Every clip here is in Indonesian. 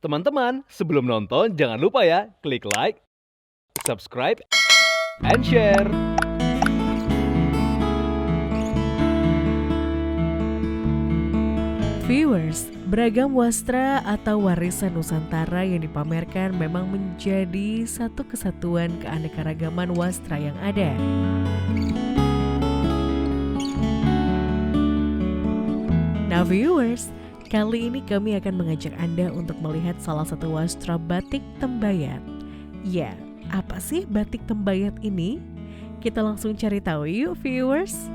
Teman-teman, sebelum nonton jangan lupa ya, klik like, subscribe, and share. Viewers, beragam wastra atau warisan Nusantara yang dipamerkan memang menjadi satu kesatuan keanekaragaman wastra yang ada. Nah viewers, kali ini kami akan mengajak Anda untuk melihat salah satu wastra batik Tembayat. Ya, apa sih batik Tembayat ini? Kita langsung cari tahu yuk viewers.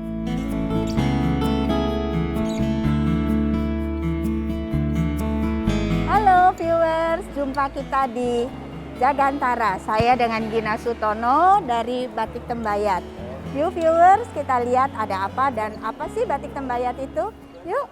Halo viewers, jumpa kita di Jagantara. Saya dengan Gina Sutono dari Batik Tembayat. Yuk viewers, kita lihat ada apa dan apa sih Batik Tembayat itu? Yuk.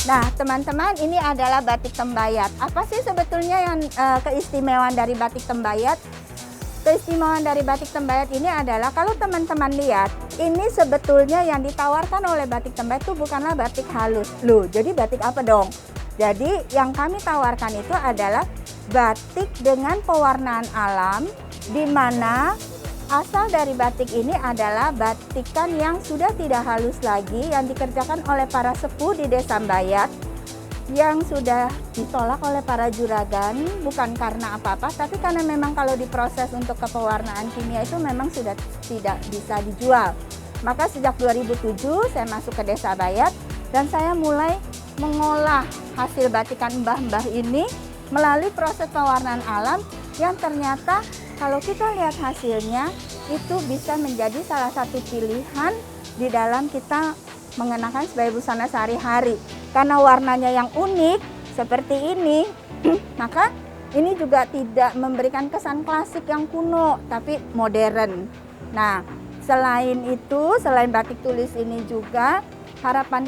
Nah teman-teman, ini adalah Batik Tembayat. Apa sih sebetulnya yang keistimewaan dari Batik Tembayat? Keistimewaan dari Batik Tembayat ini adalah kalau teman-teman lihat, ini sebetulnya yang ditawarkan oleh Batik Tembayat itu bukanlah batik halus. Loh, jadi batik apa dong? Jadi yang kami tawarkan itu adalah batik dengan pewarnaan alam, di mana asal dari batik ini adalah batikan yang sudah tidak halus lagi, yang dikerjakan oleh para sepuh di Desa Mbayat, yang sudah ditolak oleh para juragan, bukan karena apa-apa, tapi karena memang kalau diproses untuk kepewarnaan kimia itu memang sudah tidak bisa dijual. Maka sejak 2007 saya masuk ke Desa Mbayat dan saya mulai mengolah hasil batikan mbah-mbah ini melalui proses pewarnaan alam yang ternyata kalau kita lihat hasilnya itu bisa menjadi salah satu pilihan di dalam kita mengenakan sebagai busana sehari-hari. Karena warnanya yang unik seperti ini, maka ini juga tidak memberikan kesan klasik yang kuno, tapi modern. Nah, selain itu, selain batik tulis ini juga harapan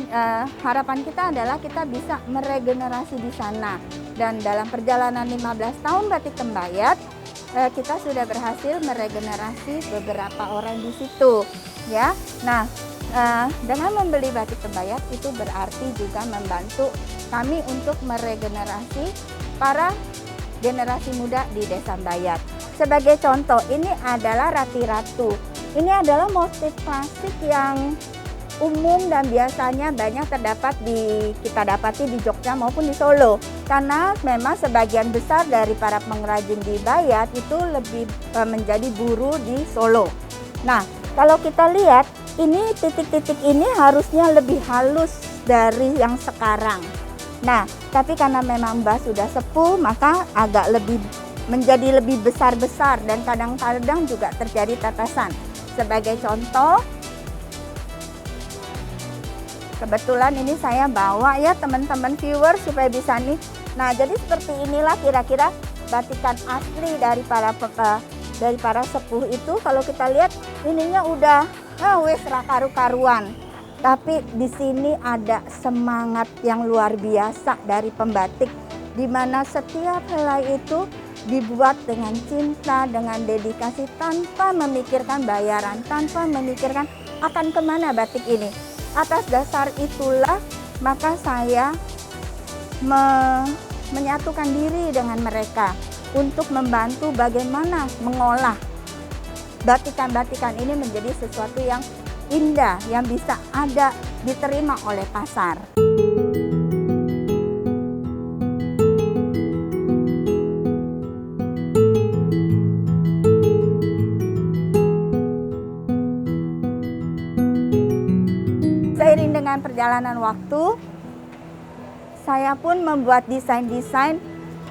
kita adalah kita bisa meregenerasi di sana. Dan dalam perjalanan 15 tahun Batik Tembayat, kita sudah berhasil meregenerasi beberapa orang di situ, ya. Nah, dengan membeli Batik Tembayat itu berarti juga membantu kami untuk meregenerasi para generasi muda di Desa Mbayat. Sebagai contoh, ini adalah Rati Ratu. Ini adalah motif klasik yang umum dan biasanya banyak kita dapati di Jogja maupun di Solo. Karena memang sebagian besar dari para pengrajin di Bayat itu lebih menjadi buruh di Solo. Nah, kalau kita lihat ini titik-titik ini harusnya lebih halus dari yang sekarang. Nah, tapi karena memang Mbah sudah sepuh, maka agak menjadi lebih besar-besar dan kadang-kadang juga terjadi tetesan. Sebagai contoh, kebetulan ini saya bawa ya teman-teman viewer supaya bisa nih. Nah, jadi seperti inilah kira-kira batikan asli dari para sepuh itu. Kalau kita lihat ininya udah wes karu-karuan. Tapi di sini ada semangat yang luar biasa dari pembatik, di mana setiap helai itu dibuat dengan cinta, dengan dedikasi, tanpa memikirkan bayaran, tanpa memikirkan akan kemana batik ini. Atas dasar itulah maka saya menyatukan diri dengan mereka untuk membantu bagaimana mengolah batikan-batikan ini menjadi sesuatu yang indah, yang bisa diterima oleh pasar. Seiring dengan perjalanan waktu, saya pun membuat desain-desain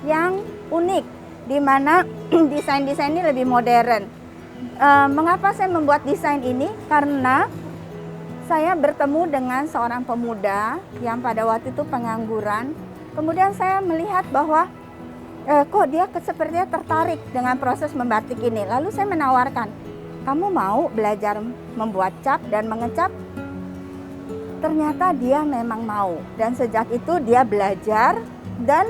yang unik, di mana desain-desain ini lebih modern. Mengapa saya membuat desain ini? Karena saya bertemu dengan seorang pemuda yang pada waktu itu pengangguran. Kemudian saya melihat bahwa kok dia sepertinya tertarik dengan proses membatik ini. Lalu saya menawarkan, kamu mau belajar membuat cap dan mengecap? Ternyata dia memang mau, dan sejak itu dia belajar, dan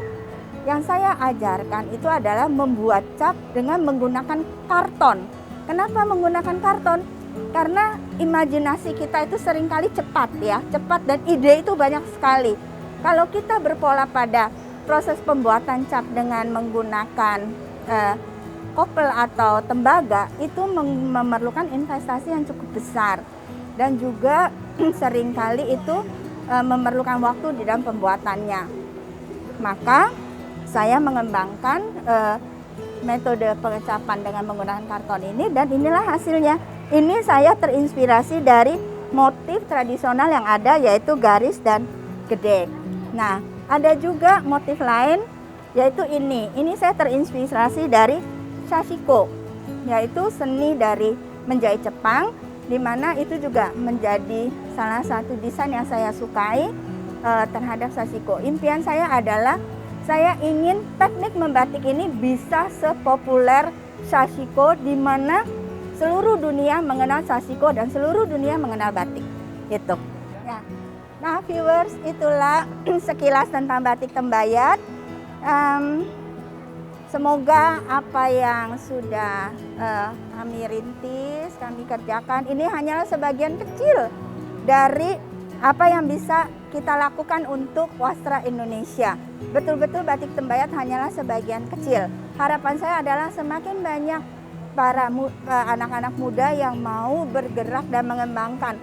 yang saya ajarkan itu adalah membuat cap dengan menggunakan karton. Kenapa menggunakan karton? Karena imajinasi kita itu seringkali cepat ya, cepat, dan ide itu banyak sekali. Kalau kita berpola pada proses pembuatan cap dengan menggunakan kopel atau tembaga, itu memerlukan investasi yang cukup besar, dan juga seringkali itu memerlukan waktu di dalam pembuatannya. Maka saya mengembangkan metode pengecapan dengan menggunakan karton ini, dan inilah hasilnya. Ini saya terinspirasi dari motif tradisional yang ada, yaitu garis dan gedek. Nah, ada juga motif lain, yaitu ini. Ini saya terinspirasi dari sashiko, yaitu seni dari menjahit Jepang, di mana itu juga menjadi salah satu desain yang saya sukai terhadap sashiko. Impian saya adalah saya ingin teknik membatik ini bisa sepopuler sashiko, di mana seluruh dunia mengenal sashiko dan seluruh dunia mengenal batik. Itu. Ya. Nah, viewers, itulah sekilas tentang batik Tembayat. Semoga apa yang sudah kami rintis, kami kerjakan, ini hanyalah sebagian kecil dari apa yang bisa kita lakukan untuk wastra Indonesia. Betul-betul batik Tembayat hanyalah sebagian kecil. Harapan saya adalah semakin banyak para anak-anak muda yang mau bergerak dan mengembangkan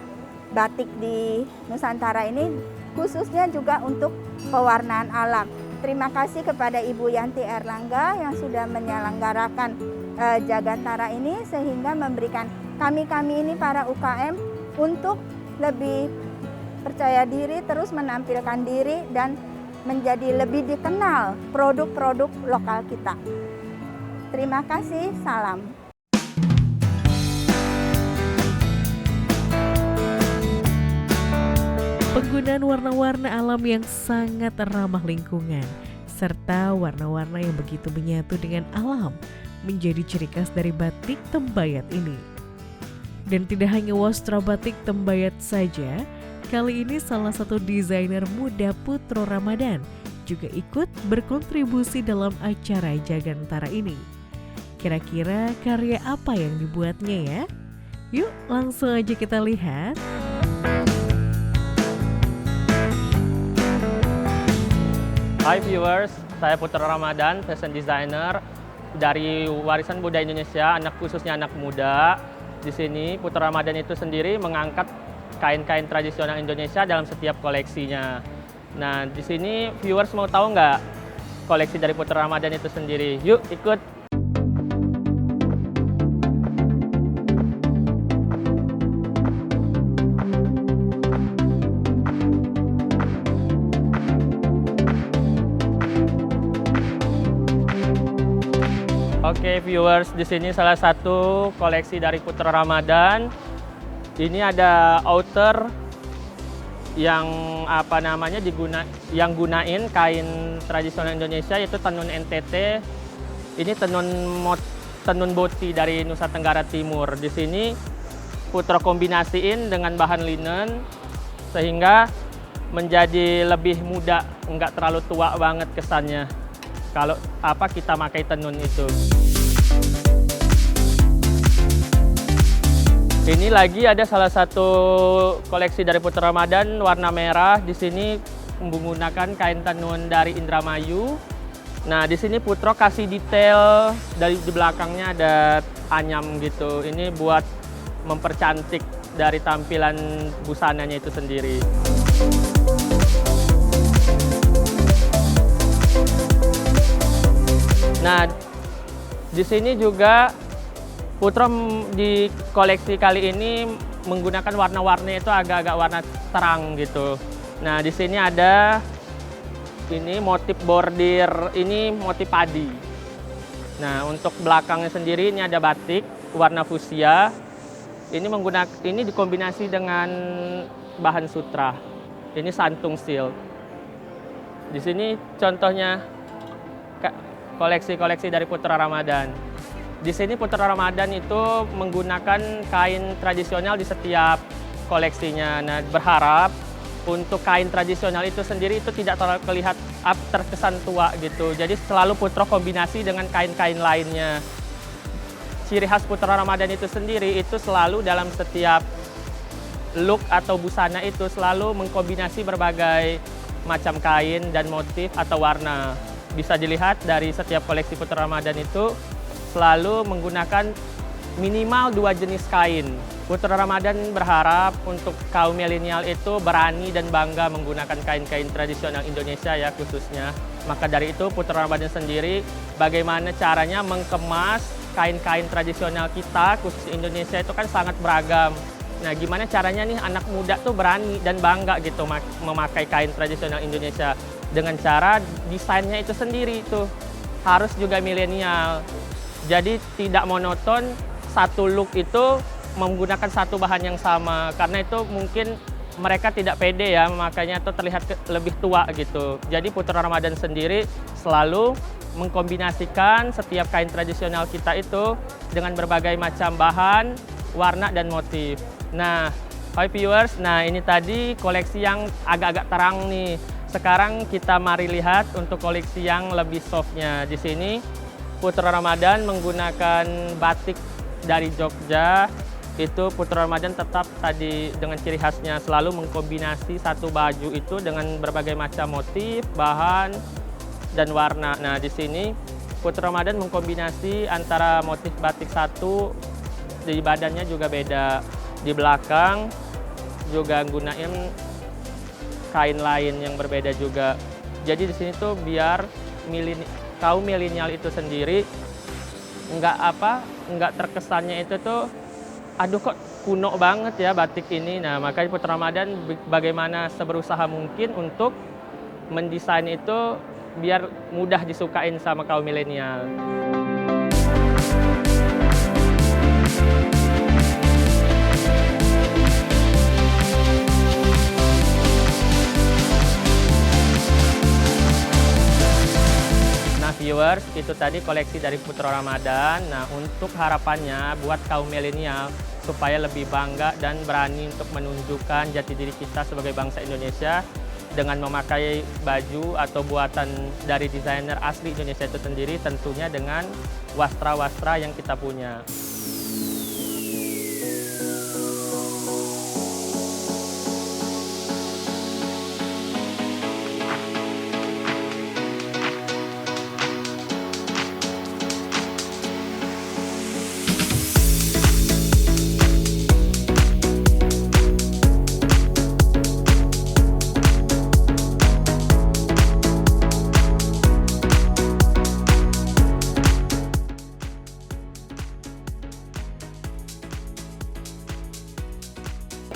batik di Nusantara ini, khususnya juga untuk pewarnaan alam. Terima kasih kepada Ibu Yanti Erlangga yang sudah menyelenggarakan Jagantara ini, sehingga memberikan kami ini para UKM untuk lebih percaya diri, terus menampilkan diri, dan menjadi lebih dikenal produk-produk lokal kita. Terima kasih, salam. Penggunaan warna-warna alam yang sangat ramah lingkungan, serta warna-warna yang begitu menyatu dengan alam, menjadi ciri khas dari batik Tembayat ini. Dan tidak hanya wastra batik Tembayat saja, kali ini salah satu desainer muda Putro Ramadan juga ikut berkontribusi dalam acara Jagantara ini. Kira-kira karya apa yang dibuatnya ya? Yuk langsung aja kita lihat. Hai viewers, saya Putro Ramadan, fashion designer dari Warisan Budaya Indonesia, khususnya anak muda. Di sini Putro Ramadan itu sendiri mengangkat kain-kain tradisional Indonesia dalam setiap koleksinya. Nah, di sini viewers mau tahu nggak koleksi dari Putro Ramadan itu sendiri? Yuk ikut! Oke viewers, di sini salah satu koleksi dari Putro Ramadan. Ini ada outer yang gunain kain tradisional Indonesia, yaitu tenun NTT. Ini tenun boti dari Nusa Tenggara Timur. Di sini Putro kombinasiin dengan bahan linen sehingga menjadi lebih muda, nggak terlalu tua banget kesannya kalau kita pakai tenun itu. Ini lagi ada salah satu koleksi dari Putro Ramadan warna merah. Di sini menggunakan kain tenun dari Indramayu. Nah, di sini Putro kasih detail dari di belakangnya ada anyam gitu. Ini buat mempercantik dari tampilan busananya itu sendiri. Nah, di sini juga Putro di koleksi kali ini menggunakan warna-warni itu agak-agak warna terang gitu. Nah, di sini ada ini motif bordir, ini motif padi. Nah, untuk belakangnya sendiri ini ada batik warna fuchsia. Ini dikombinasi dengan bahan sutra. Ini santung silk. Di sini contohnya koleksi-koleksi dari Putro Ramadan. Di sini Putra Ramadan itu menggunakan kain tradisional di setiap koleksinya. Nah, berharap untuk kain tradisional itu sendiri itu tidak terlalu terkesan tua gitu. Jadi selalu Putra kombinasi dengan kain-kain lainnya. Ciri khas Putra Ramadan itu sendiri itu selalu dalam setiap look atau busana itu selalu mengkombinasi berbagai macam kain dan motif atau warna. Bisa dilihat dari setiap koleksi Putra Ramadan itu selalu menggunakan minimal 2 jenis kain. Putra Ramadan berharap untuk kaum milenial itu berani dan bangga menggunakan kain-kain tradisional Indonesia ya khususnya. Maka dari itu Putra Ramadan sendiri bagaimana caranya mengkemas kain-kain tradisional kita khusus Indonesia itu kan sangat beragam. Nah, gimana caranya nih anak muda tuh berani dan bangga gitu memakai kain tradisional Indonesia dengan cara desainnya itu sendiri itu harus juga milenial. Jadi tidak monoton satu look itu menggunakan satu bahan yang sama karena itu mungkin mereka tidak pede ya memakainya atau terlihat lebih tua gitu. Jadi Putra Ramadan sendiri selalu mengkombinasikan setiap kain tradisional kita itu dengan berbagai macam bahan, warna dan motif. Nah, Hi viewers, nah ini tadi koleksi yang agak-agak terang nih. Sekarang kita mari lihat untuk koleksi yang lebih softnya. Di sini Putra Ramadan menggunakan batik dari Jogja. Itu Putra Ramadan tetap tadi dengan ciri khasnya selalu mengkombinasi satu baju itu dengan berbagai macam motif, bahan, dan warna. Nah, di sini Putra Ramadan mengkombinasi antara motif batik satu, di badannya juga beda. Di belakang juga gunain kain lain yang berbeda juga. Jadi di sini tuh biar kaum milenial itu sendiri nggak terkesannya itu tuh aduh kok kuno banget ya batik ini. Nah, makanya Putra Ramadan bagaimana seberusaha mungkin untuk mendesain itu biar mudah disukain sama kaum milenial. Viewers, itu tadi koleksi dari Putra Ramadan. Nah, untuk harapannya buat kaum milenial supaya lebih bangga dan berani untuk menunjukkan jati diri kita sebagai bangsa Indonesia dengan memakai baju atau buatan dari desainer asli Indonesia itu sendiri, tentunya dengan wastra-wastra yang kita punya.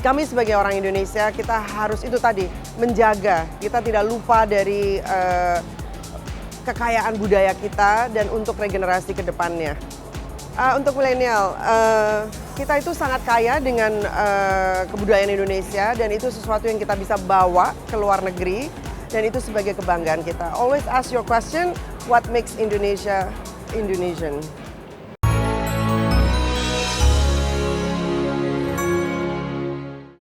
Kami sebagai orang Indonesia, kita harus itu tadi, menjaga. Kita tidak lupa dari kekayaan budaya kita dan untuk regenerasi ke depannya. Untuk milenial, kita itu sangat kaya dengan kebudayaan Indonesia dan itu sesuatu yang kita bisa bawa ke luar negeri dan itu sebagai kebanggaan kita. Always ask your question, what makes Indonesia Indonesian?